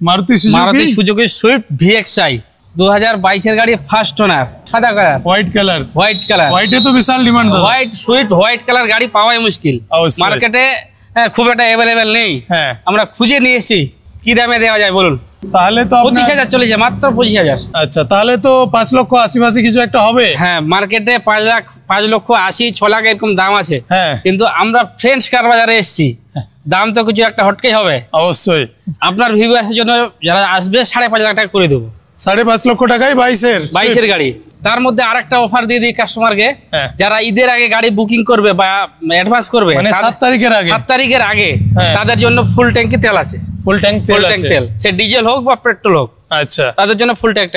Maruti Suzuki Swift VXI 2022 এর গাড়ি, first owner, সাদা কালার, হোয়াইট কালার। হোয়াইটে তো বিশাল demand. White Swift white colour গাড়ি পাওয়াই মুশকিল মার্কেটে, খুব একটা অ্যাভেলেবেল নেই। আমরা খুঁজে নিয়ে এসেছি, কি দামে দেওয়া যায় বলুন? তাহলে তো 25,000 চলেছে, মাত্র 25,000। আচ্ছা, তাহলে তো 5,80,000 কিছু একটা হবে। হ্যাঁ, মার্কেটে 5,80,000 6 লাখ এরকম দাম আছে। কিন্তু আমরা ফ্রেন্ডস কার বাজারে এসেছি, দাম তো কিছু একটা হটকেই হবে। অবশ্যই আপনার ভিউয়ার্সের জন্য যারা আসবে 5.5 লাখ টাকা করে দেবো। 5.5 লক্ষ টাকায় 22 গাড়ি। তার মধ্যে আরেকটা অফার দিয়ে দিই কাস্টমারকে, যারা ঈদের আগে গাড়ি বুকিং করবে বা অ্যাডভান্স করবে, মানে 7 তারিখের আগে তাদের জন্য ফুল ট্যাঙ্কি তেল আছে। ফুল ট্যাঙ্ক তেল, সে ডিজেল হোক বা পেট্রোল হোক, আচ্ছা, তাদের জন্য ফুল ট্যাঙ্ক।